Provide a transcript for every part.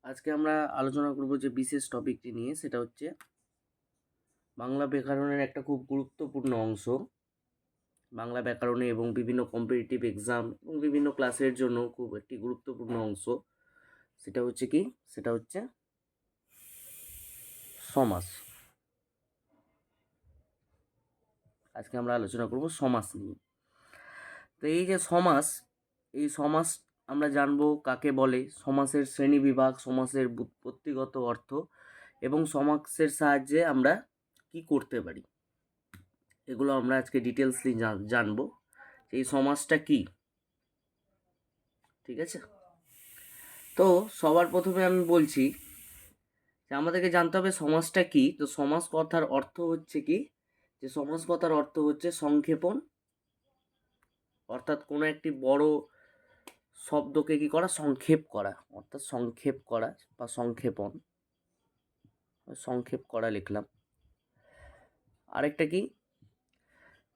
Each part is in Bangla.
আজকে আমরা আলোচনা করব যে বিশেষ টপিকটি নিয়ে, সেটা হচ্ছে বাংলা ব্যাকরণের একটা খুব গুরুত্বপূর্ণ অংশ। বাংলা ব্যাকরণে এবং বিভিন্ন কম্পিটিটিভ এক্সাম এবং বিভিন্ন ক্লাসের জন্য খুব একটি গুরুত্বপূর্ণ অংশ। সেটা হচ্ছে কি? সেটা হচ্ছে সমাস। আজকে আমরা আলোচনা করব সমাস নিয়ে। তো এই যে সমাস, এই সমাস আমরা জানবো কাকে বলে, সমাসের শ্রেণীবিভাগ, সমাসের ব্যুৎপত্তিগত অর্থ এবং সমাসের সাহায্যে আমরা কি করতে পারি, এগুলো আমরা আজকে ডিটেলসলি জানবো। এই সমাসটা কি, ঠিক আছে? তো সবার প্রথমে আমি বলছি যে আমাদেরকে জানতে হবে সমাসটা কি। তো সমাস কথার অর্থ হচ্ছে কি, যে সমাস কথার অর্থ হচ্ছে সংক্ষেপণ, অর্থাৎ কোনো একটি বড় শব্দকে কি করা, সংক্ষেপ করা, অর্থাৎ সংক্ষেপ করা বা সংক্ষেপণ, সংক্ষেপ করা লিখলাম। আরেকটা কি,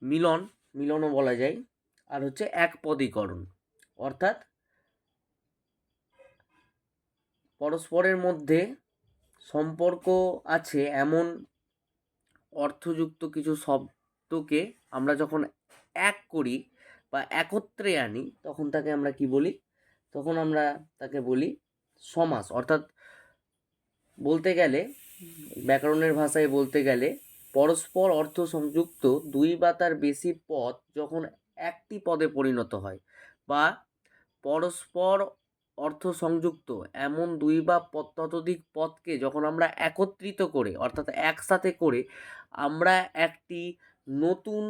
মিলন, মিলনও বলা যায়। আর হচ্ছে একপদীকরণ, অর্থাৎ পরস্পরের মধ্যে সম্পর্ক আছে এমন অর্থযুক্ত কিছু শব্দকে আমরা যখন এক করি বা একত্রে আনি, তখন তাকে আমরা কি বলি? তখন আমরা তাকে বলি সমাস। অর্থাৎ বলতে গেলে, ব্যাকরণের ভাষায় বলতে গেলে, পরস্পর অর্থ সংযুক্ত দুই বা তার বেশি পদ যখন একটি পদে পরিণত হয়, বা পরস্পর অর্থ সংযুক্ত এমন দুই বা ততোধিক পদকে যখন আমরা একত্রিত করে, অর্থাৎ একসাথে করে আমরা একটি নতুন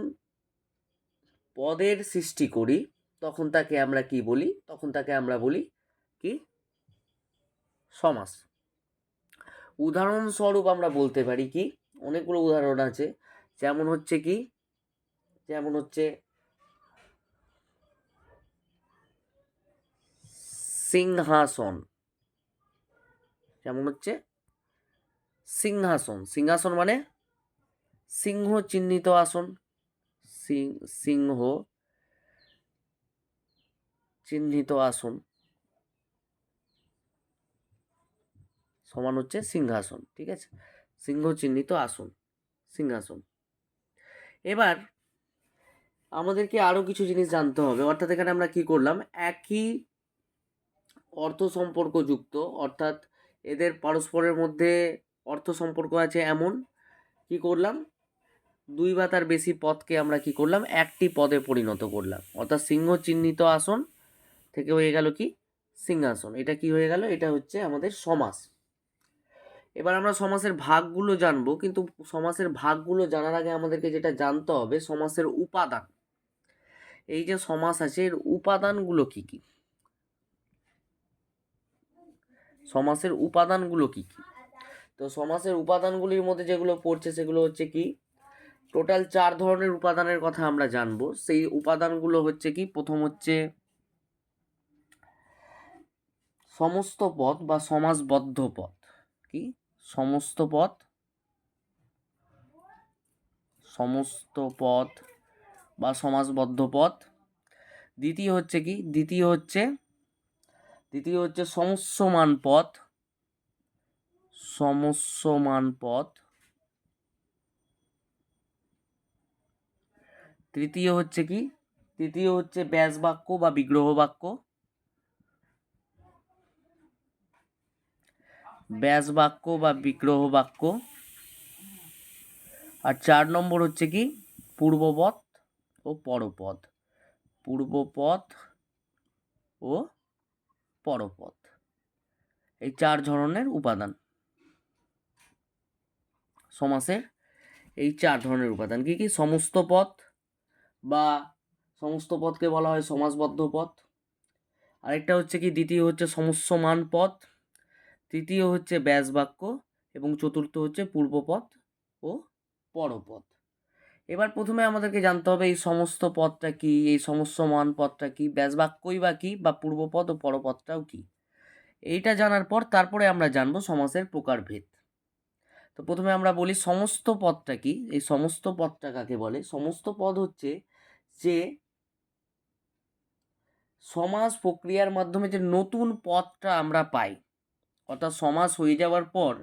পদের সৃষ্টি করি, তখন তাকে আমরা কি বলি? তখন তাকে আমরা বলি কি? সমাস। উদাহরণস্বরূপ আমরা বলতে পারি কি, অনেকগুলো উদাহরণ আছে। যেমন হচ্ছে কি, যেমন হচ্ছে সিংহাসন, যেমন হচ্ছে সিংহাসন। সিংহাসন মানে সিংহ চিহ্নিত আসন, সিংহ চিহ্নিত আসন সমান হচ্ছে সিংহাসন, ঠিক আছে? সিংহ চিহ্নিত আসন, সিংহাসন। এবার আমাদেরকে আরো কিছু জিনিস জানতে হবে। অর্থাৎ এখানে আমরা কি করলাম, একই অর্থ সম্পর্ক যুক্ত, অর্থাৎ এদের পরস্পরের মধ্যে অর্থ সম্পর্ক আছে এমন কি করলাম, দুই বা তার বেশি পদকে আমরা কি করলাম, একটি পদে পরিণত করলাম। অর্থাৎ সিংহ চিহ্নিত আসন থেকে হয়ে গেল কি, সিংহাসন। এটা কি হয়ে গেল? এটা হচ্ছে আমাদের সমাস। এবার আমরা সমাসের ভাগগুলো জানবো, কিন্তু সমাসের ভাগগুলো জানার আগে আমাদেরকে যেটা জানতে হবে, সমাসের উপাদান। এই যে সমাস আছে, এর উপাদানগুলো কি কি? সমাসের উপাদানগুলো কি কি? তো সমাসের উপাদানগুলির মধ্যে যেগুলো পড়ছে সেগুলো হচ্ছে কি, টোটাল 4 ধরনের উপাদানের কথা আমরা জানবো। সেই উপাদানগুলো হচ্ছে কি, প্রথম হচ্ছে সমস্ত পদ বা সমাসবদ্ধ পদ। কি? সমস্ত পদ, সমস্ত পদ বা সমাসবদ্ধ পদ। দ্বিতীয় হচ্ছে কি, দ্বিতীয় হচ্ছে সমস্যমান পদ, সমস্যমান পদ। তৃতীয় হচ্ছে কি, তৃতীয় হচ্ছে ব্যাস বাক্য বা বিগ্রহ বাক্য, ব্যাস বাক্য বা বিগ্রহ বাক্য। আর 4 নম্বর হচ্ছে কি, পূর্বপদ ও পরপদ, পূর্বপদ ও পরপদ। এই 4 ধরনের উপাদান সমাসের। এই 4 ধরনের উপাদান কি কি? সমস্ত পদ বা সমস্ত পদকে বলা হয় সমাসবদ্ধ পদ। আরেকটা হচ্ছে কি, দ্বিতীয় হচ্ছে সমস্যমান পদ, তৃতীয় হচ্ছে ব্যাস বাক্য এবং চতুর্থ হচ্ছে পূর্বপদ ও পরপদ। এবার প্রথমে আমাদেরকে জানতে হবে এই সমস্ত পদটা কি, এই সমস্যমান পদটা কি, ব্যাস বাক্যই বা কি, বা পূর্বপদ ও পরপদটাও কি। এইটা জানার পর তারপরে আমরা জানবো সমাসের প্রকারভেদ। তো প্রথমে আমরা বলি সমস্ত পদটা কি। এই সমস্ত পদটা কাকে বলে? সমস্ত পদ হচ্ছে যে সমাস প্রক্রিয়ার মাধ্যমে যে নতুন পদটা আমরা পাই, অর্থাৎ সমাস হয়ে যাওয়ার পর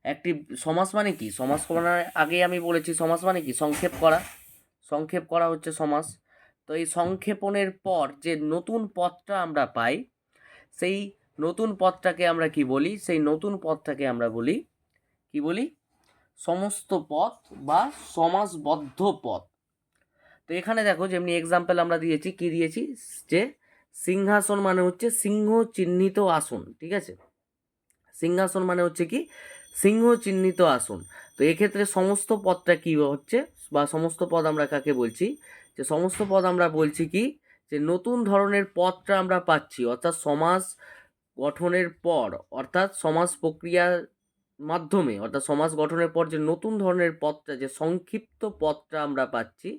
একটি সমাস মানে কি, সমাস করার আগে আমি বলেছি সমাস মানে কি সংক্ষেপ করা, সংক্ষেপ করা হচ্ছে সমাস। তো এই সংক্ষেপণের পর যে নতুন পদটা আমরা পাই, সেই নতুন পদটাকে আমরা কি বলি, সেই নতুন পদটাকে আমরা বলি কি বলি, সমস্ত পদ বা সমাসবদ্ধ পদ। তো এখানে দেখো যেমনি এক্সাম্পল আমরা দিয়েছি, কি দিয়েছি, যে সিংহাসন মানে হচ্ছে সিংহ চিহ্নিত আসন, ঠিক আছে, সিংহাসন মানে হচ্ছে কি সিংহ চিহ্নিত আসন। তো এক্ষেত্রে সমস্ত পদটা কি হচ্ছে, বা সমস্ত পদ আমরা কাকে বলছি, যে সমস্ত পদ আমরা বলছি কি, যে নতুন ধরনের পদটা আমরা পাচ্ছি, অর্থাৎ সমাস গঠনের পর, অর্থাৎ সমাস প্রক্রিয়ার মাধ্যমে, অর্থাৎ সমাস গঠনের পর যে নতুন ধরনের পদটা, যে সংক্ষিপ্ত পদটা আমরা পাচ্ছি,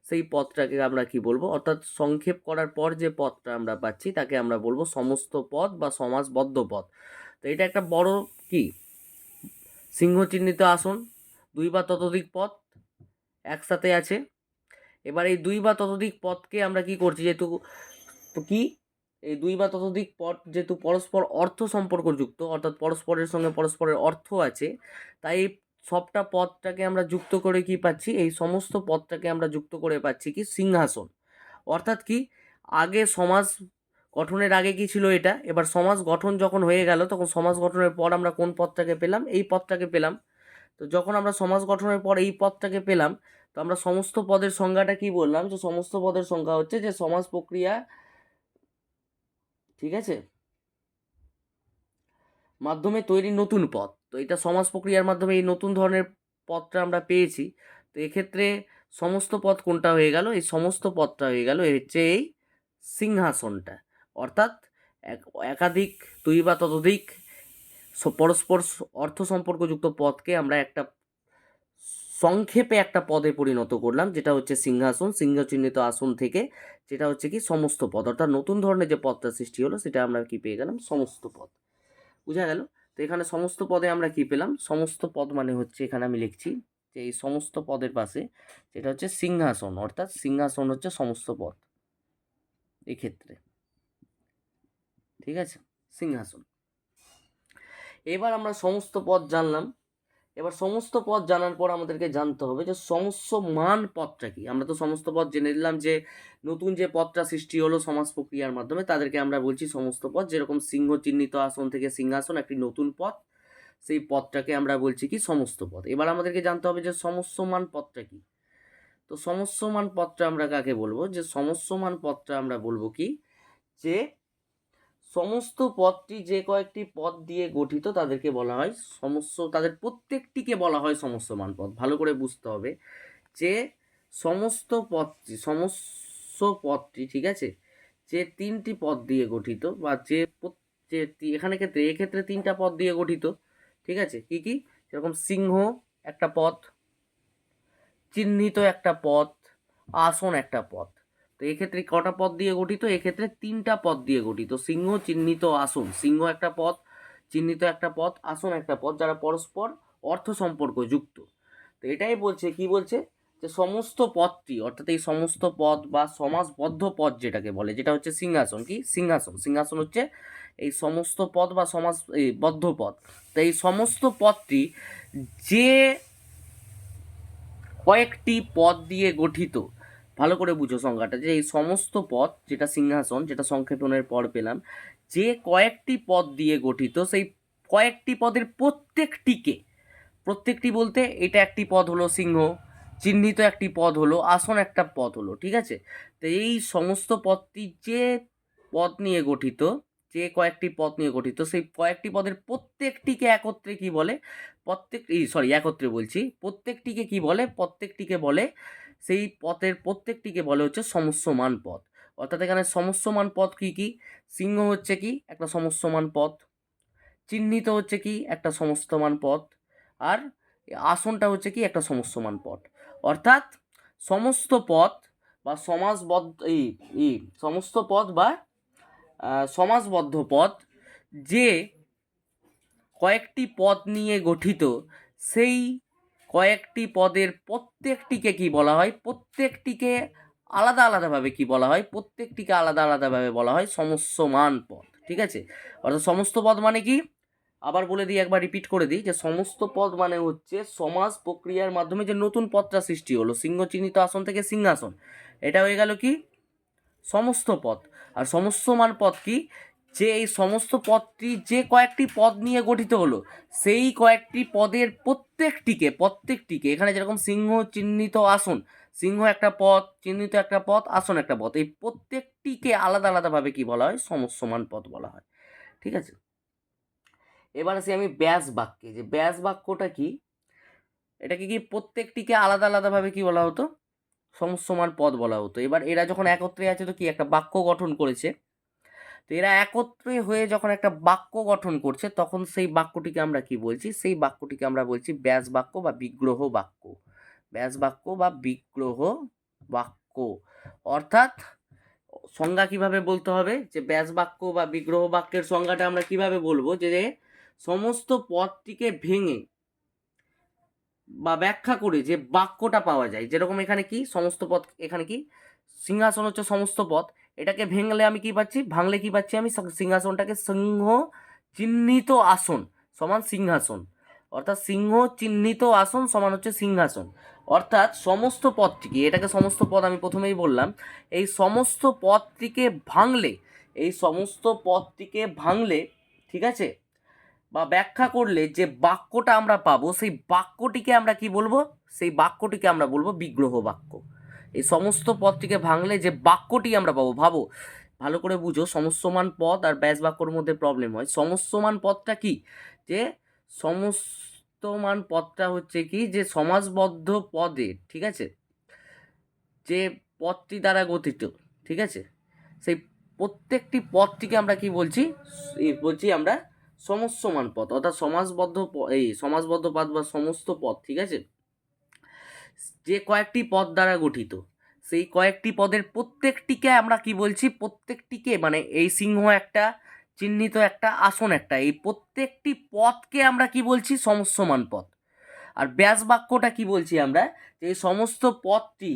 সেই পদটাকে আমরা কি বলবো, অর্থাৎ সংক্ষেপ করার পর যে পদটা আমরা পাচ্ছি তাকে আমরা বলবো সমস্ত পদ বা সমাসবদ্ধ পদ। তো এটা একটা বড় কি সিংহ চিহ্নিত আসন, দুই বা ততোধিক পদ একসাথে আছে। এবার এই দুই বা ততোধিক পদকে আমরা কি করছি, যেহেতু তো কি এই দুই বা ততোধিক পদ যেহেতু পরস্পর অর্থ সম্পর্কযুক্ত, অর্থাৎ পরস্পরের সঙ্গে পরস্পরের অর্থ আছে, তাই এই সবটা পদটাকে আমরা যুক্ত করে কি পাচ্ছি, এই সমস্ত পদটাকে আমরা যুক্ত করে পাচ্ছি কি সিংহাসন। অর্থাৎ কি আগে সমাজ গঠনের আগে কি ছিল এটা, এবার সমাজ গঠন যখন হয়ে গেল তখন সমাজ গঠনের পর আমরা কোন পদটাকে পেলাম, এই পদটাকে পেলাম। তো যখন আমরা সমাজ গঠনের পর এই পদটাকে পেলাম, তো আমরা সমস্ত পদের সংজ্ঞাটা কি বললাম, যে সমস্ত পদের সংজ্ঞা হচ্ছে যে সমাজ প্রক্রিয়া, ঠিক আছে, মাধ্যমে তৈরি নতুন পদ। তো এটা সমাজ প্রক্রিয়ার মাধ্যমে এই নতুন ধরনের পদটা আমরা পেয়েছি। তো এক্ষেত্রে সমস্ত পদ কোনটা হয়ে গেল, এই সমস্ত পদটা হয়ে গেল হচ্ছে এই সিংহাসনটা। অর্থাৎ একাধিক দুই বা ততোধিক পরস্পর অর্থ সম্পর্কযুক্ত পদকে আমরা একটা সংক্ষেপে একটা পদে পরিণত করলাম, যেটা হচ্ছে সিংহাসন, সিংহ চিহ্নিত আসন থেকে, যেটা হচ্ছে কি সমস্ত পদ, অর্থাৎ নতুন ধরনের যে পদটা সৃষ্টি হলো সেটা আমরা কি পেয়ে গেলাম, সমস্ত পদ। বুঝা গেল? তো এখানে সমস্ত পদে আমরা কি পেলাম, সমস্ত পদ মানে হচ্ছে, এখানে আমি লিখছি যে এই সমস্ত পদের পাশে যেটা হচ্ছে সিংহাসন, অর্থাৎ সিংহাসন হচ্ছে সমস্ত পদ এক্ষেত্রে, ঠিক আছে, সিংহাসন। এবার আমরা সমস্ত পদ জানলাম। এবার সমস্ত পদ জানার পর আমাদেরকে জানতে হবে যে সমস্ত মান পদটা কি। আমরা তো সমস্ত পদ জেনে নিলাম, যে নতুন যে পদটা সৃষ্টি হলো সমাজ প্রক্রিয়ার মাধ্যমে তাদেরকে আমরা বলছি সমস্ত পদ। যেরকম সিংহ চিহ্নিত আসন থেকে সিংহাসন একটি নতুন পদ, সেই পদটাকে আমরা বলছি কি সমস্ত পদ। এবার আমাদেরকে জানতে হবে যে সমস্যমান পদটা কি। তো সমস্যমান পদটা আমরা কাকে বলবো, যে সমস্যমান পদটা আমরা বলবো কি, যে সমস্ত পদটি যে কয়েকটি পদ দিয়ে গঠিত তাদেরকে বলা হয় তাদের প্রত্যেকটিকে বলা হয় সমস্যমান পদ। ভালো করে বুঝতে হবে যে সমস্ত পদটি, ঠিক আছে, যে তিনটি পদ দিয়ে গঠিত, বা এখানে ক্ষেত্রে এক্ষেত্রে তিনটা পদ দিয়ে গঠিত, ঠিক আছে, কি কি, যেরকম সিংহ একটা পদ, চিহ্নিত একটা পদ, আসন একটা পদ। তো এক্ষেত্রে কটা পদ দিয়ে গঠিত, এক্ষেত্রে তিনটা পদ দিয়ে গঠিত, সিংহ চিহ্নিত আসন, সিংহ একটা পদ, চিহ্নিত একটা পদ, আসন একটা পদ, যারা পরস্পর অর্থ সম্পর্ক যুক্ত। তো এটাই বলছে, কি বলছে, যে সমস্ত পদটি, অর্থাৎ এই সমস্ত পদ বা সমাসবদ্ধ পদ যেটাকে বলে, যেটা হচ্ছে সিংহাসন, কি সিংহাসন, সিংহাসন হচ্ছে এই সমস্ত পদ বা এই বদ্ধ পদ। তো এই সমস্ত পদটি যে কয়েকটি পদ দিয়ে গঠিত, ভালো করে বুঝো সংজ্ঞাটা, যে এই সমস্ত পদ যেটা সিংহাসন, যেটা সংক্ষেপণের পর পেলাম, যে কয়েকটি পদ দিয়ে গঠিত, সেই কয়েকটি পদের প্রত্যেকটি বলতে এটা একটি পদ হলো সিংহ, চিহ্নিত একটি পদ হলো আসন, একটা পদ হলো, ঠিক আছে। তো এই সমস্ত পদটি যে পদ নিয়ে গঠিত, যে কয়েকটি পদ নিয়ে গঠিত, সেই কয়েকটি পদের প্রত্যেকটিকে একত্রে কি বলে, একত্রে বলছি, প্রত্যেকটিকে কি বলে, প্রত্যেকটিকে বলে, সেই পদের প্রত্যেকটিকে বলে হচ্ছে সমস্যমান পদ। অর্থাৎ এখানে সমস্যমান পদ কি কি, সিংহ হচ্ছে কি একটা সমস্যমান পদ, চিহ্নিত হচ্ছে কি একটা সমস্তমান পদ, আর আসনটা হচ্ছে কি একটা সমস্তমান পদ। অর্থাৎ সমস্ত পদ বা সমাসবদ্ধ সমস্ত পদ বা সমাসবদ্ধ পদ যে কয়েকটি পদ নিয়ে গঠিত, সেই কয়েকটি পদের প্রত্যেকটিকে কি বলা হয়, প্রত্যেকটিকে আলাদা আলাদাভাবে কি বলা হয়, প্রত্যেকটিকে আলাদা আলাদাভাবে বলা হয় সমস্যমান পদ, ঠিক আছে। অর্থাৎ সমস্ত পদ মানে কি, আবার বলে দিই, একবার রিপিট করে দিই, যে সমস্ত পদ মানে হচ্ছে সমাস প্রক্রিয়ার মাধ্যমে যে নতুন পদটা সৃষ্টি হলো, সিংহ চিহ্নিত আসন থেকে সিংহাসন, এটা হয়ে গেল কি সমস্ত পদ। আর সমস্তমান পদ কি, যে এই সমস্ত পদটি যে কয়েকটি পদ নিয়ে গঠিত হলো, সেই কয়েকটি পদের প্রত্যেকটিকে এখানে যেরকম সিংহ চিহ্নিত আসন, সিংহ একটা পদ, চিহ্নিত একটা পদ, আসন একটা পদ, এই প্রত্যেকটিকে আলাদা আলাদাভাবে কি বলা হয়, সমস্তমান পদ বলা হয়। ঠিক আছে, এবার আসি আমি ব্যাস বাক্যে, যে ব্যাস বাক্যটা কি, এটাকে কি প্রত্যেকটিকে আলাদা আলাদাভাবে কি বলা হতো, সমস্তমান পদ বলা হতো। এবার এরা যখন একত্রে আছে তো কি একটা বাক্য গঠন করেছে, তো এরা একত্রে হয়ে যখন একটা বাক্য গঠন করছে, তখন সেই বাক্যটিকে আমরা কি বলছি, সেই বাক্যটিকে আমরা বলছি ব্যাস বাক্য বা বিগ্রহ বাক্য। ব্যাস বাক্য বা বিগ্রহ বাক্য, অর্থাৎ সংজ্ঞা কিভাবে বলতে হবে, যে ব্যাস বাক্য বা বিগ্রহ বাক্যের সংজ্ঞাটা আমরা কিভাবে বলবো, যে সমস্ত পদটিকে ভেঙে বা ব্যাখ্যা করে যে বাক্যটা পাওয়া যায়, যেরকম এখানে কি সমস্ত পদ, এখানে কি সিংহাসন হচ্ছে সমস্ত পদ, এটাকে ভেঙলে আমি কি পাচ্ছি, ভাঙলে কি পাচ্ছি আমি, সিংহাসনটাকে সিংহ চিহ্নিত আসন সমান সিংহাসন, অর্থাৎ সিংহ চিহ্নিত আসন সমান হচ্ছে সিংহাসন। অর্থাৎ সমস্ত পদটিকে, এটাকে সমস্ত পদ আমি প্রথমেই বললাম, এই সমস্ত পদটিকে ভাঙলে, এই সমস্ত পদটিকে ভাঙলে, ঠিক আছে, বা ব্যাখ্যা করলে যে বাক্যটা আমরা পাবো, সেই বাক্যটিকে আমরা কি বলবো, সেই বাক্যটিকে আমরা বলবো বিগ্রহ বাক্য। এই সমস্ত পদটিকে ভাঙলে যে বাক্যটি আমরা পাবো, ভাবো ভালো করে বুঝো, সমস্যমান পদ আর ব্যাস বাক্যর মধ্যে প্রবলেম হয়। সমস্যমান পদটা কি, যে সমস্তমান পদটা হচ্ছে কি, যে সমাসবদ্ধ পদে, ঠিক আছে, যে পদটি দ্বারা গঠিত, ঠিক আছে, সেই প্রত্যেকটি পদটিকে আমরা কি বলছি, বলছি আমরা সমস্যমান পদ, অর্থাৎ এই সমাসবদ্ধ পদ বা সমস্ত পদ, ঠিক আছে, যে কয়েকটি পদ দ্বারা গঠিত, সেই কয়েকটি পদের প্রত্যেকটিকে আমরা কি বলছি, প্রত্যেকটিকে মানে এই সিংহ একটা, চিহ্নিত একটা, আসন একটা, এই প্রত্যেকটি পদকে আমরা কি বলছি, সমস্যমান পদ। আর ব্যাস বাক্যটা কি বলছি আমরা, যে এই সমস্ত পদটি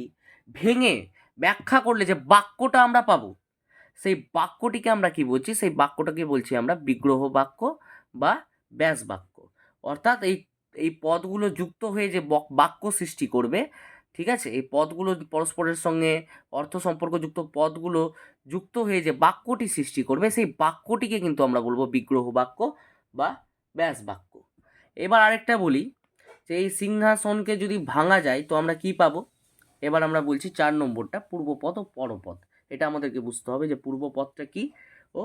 ভেঙে ব্যাখ্যা করলে যে বাক্যটা আমরা পাবো, সেই বাক্যটিকে আমরা কি বলছি, সেই বাক্যটাকে বলছি আমরা বিগ্রহ বাক্য বা ব্যাস বাক্য। অর্থাৎ এই এই পদগুলো যুক্ত হয়ে যে বাক্য সৃষ্টি করবে, ঠিক আছে, এই পদগুলো পরস্পরের সঙ্গে অর্থ সম্পর্কযুক্ত পদগুলো যুক্ত হয়ে যে বাক্যটি সৃষ্টি করবে, সেই বাক্যটিকে কিন্তু আমরা বলবো বিগ্রহ বাক্য বা ব্যাস বাক্য। এবার আরেকটা বলি, যে এই সিংহাসনকে যদি ভাঙা যায় তো আমরা কি পাবো। এবার আমরা বলছি 4 নম্বরটা, পূর্বপদ ও পরপদ। এটা আমাদেরকে বুঝতে হবে যে পূর্বপদটা কি ও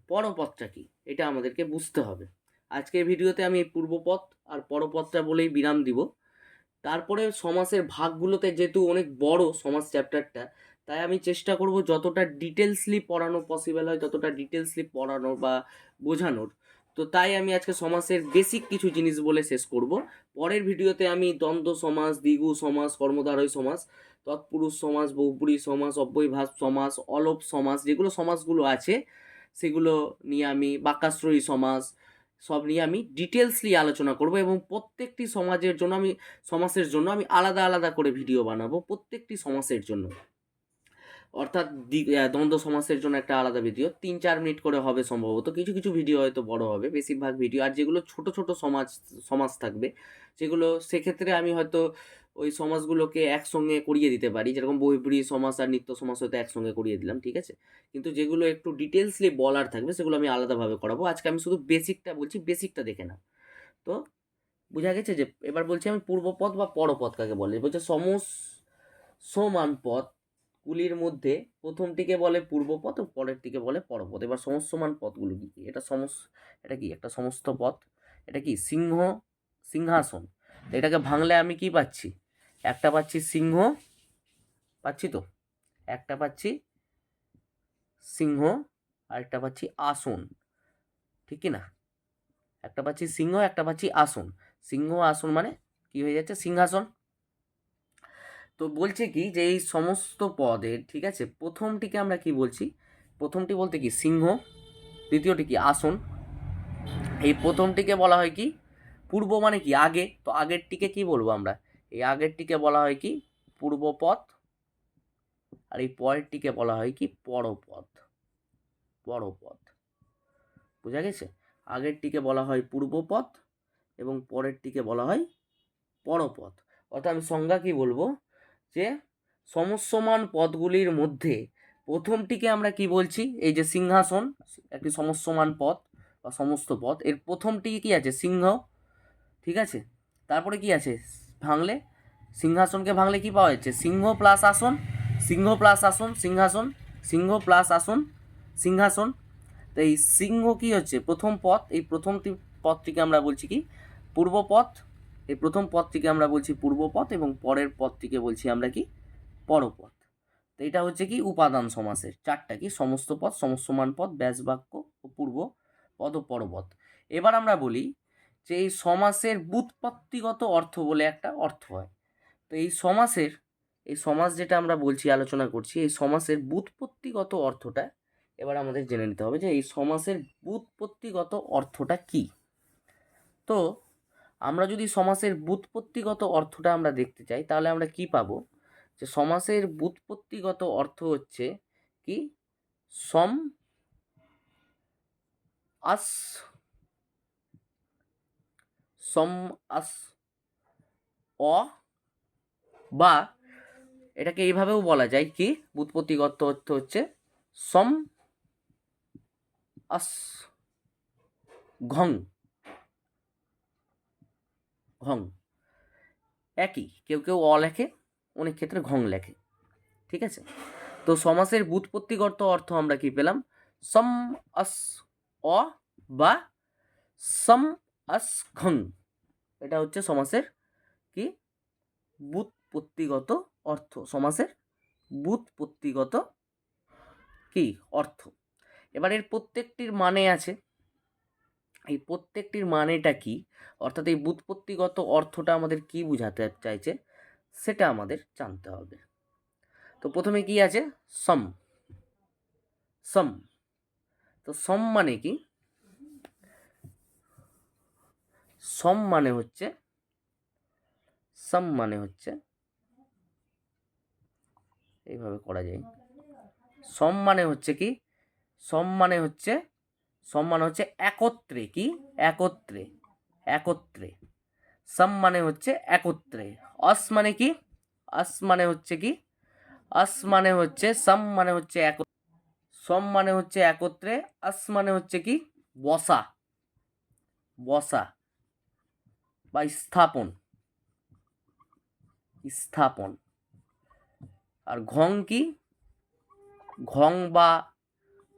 পরপদটা কি, এটা আমাদেরকে বুঝতে হবে। আজকের ভিডিওতে আমি এই পূর্বপদ আর পরপদটা বলেই বিরাম দিব। তারপরে সমাসের ভাগগুলোতে, যেহেতু অনেক বড় সমাস চ্যাপ্টারটা, তাই আমি চেষ্টা করব যতটা ডিটেলসলি পড়ানো পসিবল হয় ততটা ডিটেলসলি পড়ানোর বা বোঝানোর। তো তাই আমি আজকে সমাসের বেসিক কিছু জিনিস বলে শেষ করব। পরের ভিডিওতে আমি দ্বন্দ্ব সমাস, দ্বিগু সমাস, কর্মধারয় সমাস, তৎপুরুষ সমাস, বহুব্রীহি সমাস, অব্যয়ভাব সমাস, অলোপ সমাস, যেগুলো সমাসগুলো আছে সেগুলো নিয়ে আমি, বাক্যাশ্রয়ী সমাস, সব নিয়ে আমি ডিটেলসলি আলোচনা করব, এবং প্রত্যেকটি সমাসের জন্য আমি আলাদা আলাদা করে ভিডিও বানাবো প্রত্যেকটি সমাসের জন্য। অর্থাৎ দ্বন্দ্ব সমাসের জন্য একটা আলাদা ভিডিও 3-4 মিনিট করে হবে সম্ভবত, কিছু কিছু ভিডিও হয়তো বড় হবে, বেশিরভাগ ভিডিও। আর যেগুলো ছোট ছোট সমাজ থাকবে, যেগুলো সেক্ষেত্রে আমি হয়তো ওই সমাজগুলোকে একসঙ্গে করিয়ে দিতে পারি, যেরকম বহিব্রীহি সমাস আর নিত্য সমাস হয়তো একসঙ্গে করিয়ে দিলাম, ঠিক আছে। কিন্তু যেগুলো একটু ডিটেলসলি বলার থাকবে সেগুলো আমি আলাদাভাবে করাবো। আজকে আমি শুধু বেসিকটা বলছি, বেসিকটা দেখে নাও। তো বোঝা গেছে, যে এবার বলছি আমি পূর্বপদ বা পরপদ কাকে বলে। বলছে সমস্যমান পদগুলির মধ্যে প্রথমটিকে বলে পূর্বপদ ও পরেরটিকে বলে পরপদ। এবার সমস্যমান পদগুলো কি কি, এটা কি একটা সমস্ত পদ, এটা কি সিংহাসন। এটাকে ভাঙলে আমি কি পাচ্ছি, একটা পাচ্ছি সিংহ, পাচ্ছি তো, একটা পাচ্ছি সিংহ আর একটা পাচ্ছি আসন, ঠিক কি না, একটা পাচ্ছি সিংহ, একটা পাচ্ছি আসন। সিংহ আসন মানে কি হয়ে যাচ্ছে, সিংহাসন। তো বলছে কি, যে এই সমস্ত পদের, ঠিক আছে, প্রথমটিকে আমরা কি বলছি, প্রথমটি বলতে কি সিংহ, দ্বিতীয়টি কি আসন, এই প্রথমটিকে বলা হয় কি পূর্ব, মানে কি আগে, তো আগেরটিকে কি বলবো আমরা, এই আগেরটিকে বলা হয় কি পূর্বপদ, আর এই পরেরটিকে বলা হয় কি পরপদ। বোঝা গেছে। আগেরটিকে বলা হয় পূর্বপদ এবং পরেরটিকে বলা হয় পরপদ। অর্থাৎ আমি সংজ্ঞা কি বলবো, যে সমস্যমান পদগুলির মধ্যে প্রথমটিকে আমরা কি বলছি, এই যে সিংহাসন একটি সমস্যমান পদ বা সমস্ত পদ, এর প্রথমটি কি আছে, সিংহ, ঠিক আছে। তারপরে কি আছে, ভাঙলে সিংহাসনকে ভাঙলে কি পাওয়া যাচ্ছে, সিংহ প্লাস আসন, সিংহ প্লাস আসন সিংহাসন, সিংহ প্লাস আসন সিংহাসন। তো এই সিংহ কি হচ্ছে প্রথম পদ, এই প্রথম পদটিকে আমরা বলছি কি পূর্বপদ, এই প্রথম পদটিকে আমরা বলছি পূর্বপদ এবং পরের পদটিকে বলছি আমরা কি পরপদ। তো এটা হচ্ছে কি উপাদান সমাসের চারটা, কি সমস্ত পদ, সমস্যমান পদ, ব্যাস বাক্য ও পূর্ব পদ ও পরপদ। এবার আমরা বলি যে এই সমাসের ব্যুৎপত্তিগত অর্থ বলে একটা অর্থ হয়। তো এই সমাসের, এই সমাস যেটা আমরা বলছি আলোচনা করছি, এই সমাসের ব্যুৎপত্তিগত অর্থটা এবার আমাদের জেনে নিতে হবে যে এই সমাসের ব্যুৎপত্তিগত অর্থটা কি। তো আমরা যদি সমাসের ব্যুৎপত্তিগত অর্থটা আমরা দেখতে চাই তাহলে আমরা কি পাবো, যে সমাসের ব্যুৎপত্তিগত অর্থ হচ্ছে কি সম আস, সম আস অ, বা এটাকে এইভাবেও বলা যায় কি ব্যুৎপত্তিগত অর্থ হচ্ছে সম আস ঘং, ঘং একই, কেউ কেউ অ লেখে, অনেক ক্ষেত্রে ঘং লেখে, ঠিক আছে। তো সমাসের ব্যুৎপত্তিগত অর্থ আমরা কি পেলাম, সম আস অ বা সম আস ঘং, এটা হচ্ছে সমাসের কি ব্যুৎপত্তিগত অর্থ, সমাসের ব্যুৎপত্তিগত কি অর্থ। এবার এর প্রত্যেকটির মানে আছে, এই প্রত্যেকটির মানেটা কি, অর্থাৎ এই ব্যুৎপত্তিগত অর্থটা আমাদের কি বোঝাতে চাইছে সেটা আমাদের জানতে হবে। তো প্রথমে কি আছে, সম, সম, তো সম মানে কি, সম মানে হচ্ছে, সম মানে হচ্ছে এইভাবে করা যায়, সম মানে হচ্ছে কি, সম মানে হচ্ছে, সম মানে হচ্ছে একত্রে, কি একত্রে, একত্রে, সম মানে হচ্ছে একত্রে। অস মানে কি, অস মানে হচ্ছে কি, অস মানে হচ্ছে, সম মানে হচ্ছে এক, সম মানে হচ্ছে একত্রে, অস মানে হচ্ছে কি বসা, বসা বা স্থাপন, স্থাপন। আর ঘং কি, ঘং বা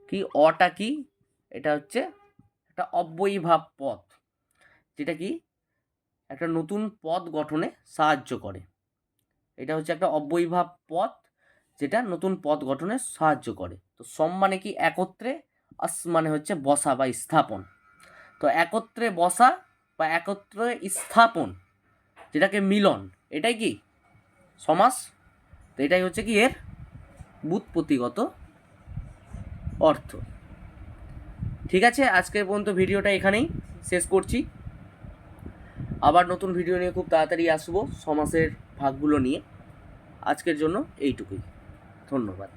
কি অটা কি, এটা হচ্ছে একটা অব্যয়ীভাব পদ, যেটা কি একটা নতুন পদ গঠনে সাহায্য করে, এটা হচ্ছে একটা অব্যয়ীভাব পদ যেটা নতুন পদ গঠনে সাহায্য করে। তো সম মানে কি একত্রে, আস মানে হচ্ছে বসা বা স্থাপন। তো একত্রে বসা বা একত্রে স্থাপন, যেটাকে মিলন, এটাই কি সমাস। তো এটাই হচ্ছে কি এর ব্যুৎপত্তিগত অর্থ। ঠিক আছে, আজকের পর্যন্ত ভিডিওটা এখানেই শেষ করছি। আবার নতুন ভিডিও নিয়ে খুব তাড়াতাড়ি আসবো সমাসের ভাগগুলো নিয়ে। আজকের জন্য এইটুকুই, ধন্যবাদ।